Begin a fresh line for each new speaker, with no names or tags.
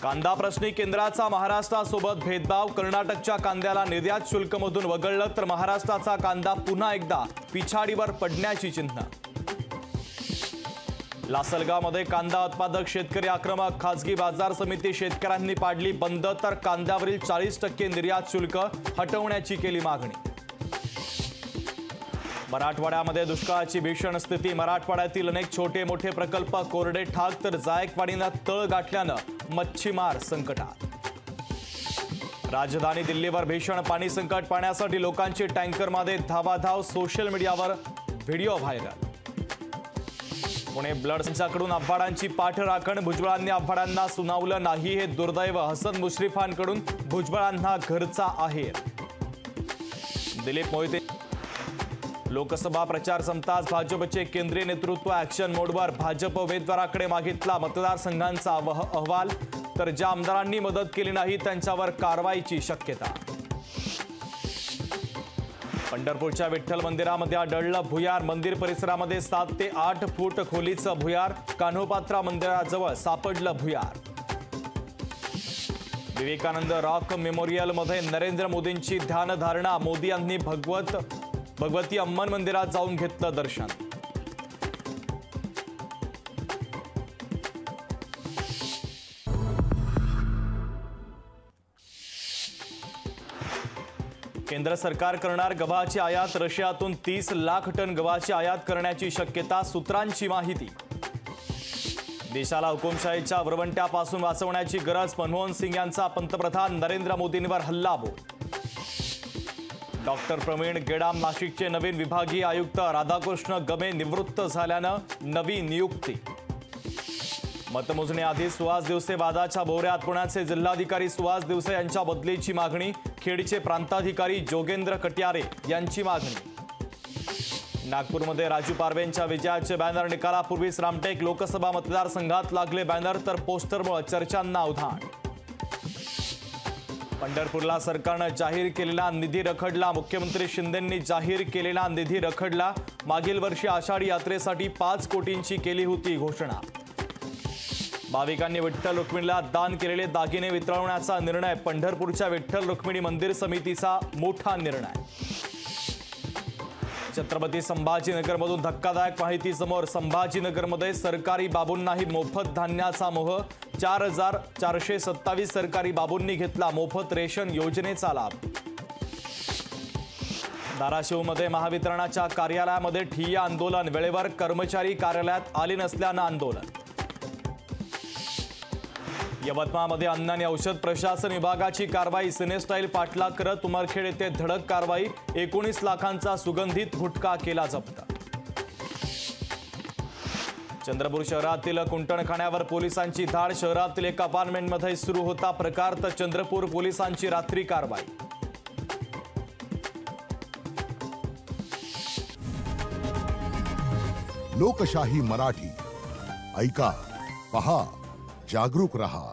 कांदा प्रश्नी केंद्राचा महाराष्ट्रासोबत भेदभाव। कर्नाटकच्या कांद्याला निर्यात शुल्कमधून वगळलं तर महाराष्ट्राचा कांदा पुन्हा एकदा पिछाडीवर पडण्याची चिन्ह। लासलगावमध्ये कांदा उत्पादक शेतकरी आक्रमक। खासगी बाजार समिती शेतकऱ्यांनी पाडली बंद तर कांद्यावरील 40% निर्यात शुल्क हटवण्याची केली मागणी। मराठवाड्यामध्ये दुष्काळाची भीषण स्थिती। मराठवाड्यातील अनेक छोटे मोठे प्रकल्प कोरडे ठाक तर जायकवाडीनं तळ गाठल्यानं मच्छीमार संकटात। राजधानी दिल्लीवर भीषण पाणी संकट। पाण्यासाठी लोकांची टँकरमध्ये धावाधाव। सोशल मीडियावर व्हिडिओ व्हायरल। पुणे ब्लड संचाकडून आव्हाडांची पाठराखण। भुजबळांनी आव्हाडांना सुनावलं नाही हे दुर्दैव। हसन मुश्रीफांकडून भुजबळांना घरचा आहेर। दिलीप मोहिते लोकसभा प्रचार संपताच भाजपचे केंद्रीय नेतृत्व ॲक्शन मोडवर। भाजप उमेदवाराकडे मागितला मतदारसंघांचा अहवाल तर ज्या आमदारांनी मदत केली नाही त्यांच्यावर कारवाईची शक्यता। पंढरपूरच्या विठ्ठल मंदिरामध्ये आढळलं भुयार। मंदिर परिसरामध्ये 7 ते 8 फूट खोलीचं भुयार। कान्होपात्रा मंदिराजवळ सापडलं भुयार। विवेकानंद रॉक मेमोरियलमध्ये नरेंद्र मोदींची ध्यानधारणा। मोदी यांनी भगवती अम्मन मंदिरात जाऊन घेतलं दर्शन। केंद्र सरकार करणार गव्हाची आयात। रशियातून 30 लाख टन गव्हाची आयात करण्याची शक्यता। सूत्रांची माहिती। देशाला हुकुमशाहीच्या वरवंट्यापासून वाचवण्याची गरज। मनमोहन सिंग यांचा पंतप्रधान नरेंद्र मोदींवर हल्लाबोल। डॉक्टर प्रवीण गेडाम नाशिकचे नवीन विभागीय आयुक्त। राधाकृष्ण गमे निवृत्त झाल्यानं नवी नियुक्ती। मतमोजणीआधी सुहास दिवसे वादाच्या भोवऱ्यात। पुण्याचे जिल्हाधिकारी सुहास दिवसे यांच्या बदलीची मागणी। खेडचे प्रांताधिकारी जोगेंद्र कट्यारे यांची मागणी। नागपूरमध्ये राजू पारवेंच्या विजयाचे बॅनर। निकालापूर्वीच रामटेक लोकसभा मतदारसंघात लागले बॅनर तर पोस्टरमुळे चर्चांना उधाण। पंढरपूरला सरकारनं जाहीर केलेला निधी रखडला। मुख्यमंत्री शिंदेंनी जाहीर केलेला निधी रखडला। मागील वर्षी आषाढी यात्रेसाठी 5 कोटींची केली होती घोषणा। भाविकांनी विठ्ठल रुक्मिणीला दान केलेले दागिने वितरवण्याचा निर्णय। पंढरपूरच्या विठ्ठल रुक्मिणी मंदिर समितीचा मोठा निर्णय। छत्रपती संभाजीनगरमधून धक्कादायक माहिती समोर। संभाजीनगरमध्ये सरकारी बाबूंनाही मोफत धान्याचा मोह। 4,427 सरकारी बाबूंनी घेतला मोफत रेशन योजनेचा लाभ। धाराशिवमध्ये महावितरणाच्या कार्यालयामध्ये ठिय्या आंदोलन। वेळेवर कर्मचारी कार्यालयात आले नसल्यानं आंदोलन। यवतमाळमध्ये अन्न आणि औषध प्रशासन विभागाची कारवाई। सिनेस्टाईल पाठलाग करत उमरखेड येथे धडक कारवाई। 19 लाखांचा सुगंधित गुटखा केला जप्त। चंद्रपूर शहरातील कुंटणखाण्यावर पोलिसांची धाड। शहरातील एका अपार्टमेंटमध्ये सुरू होता प्रकार तर चंद्रपूर पोलिसांची रात्री कारवाई।
लोकशाही मराठी ऐका, पहा, जागरूक रहा।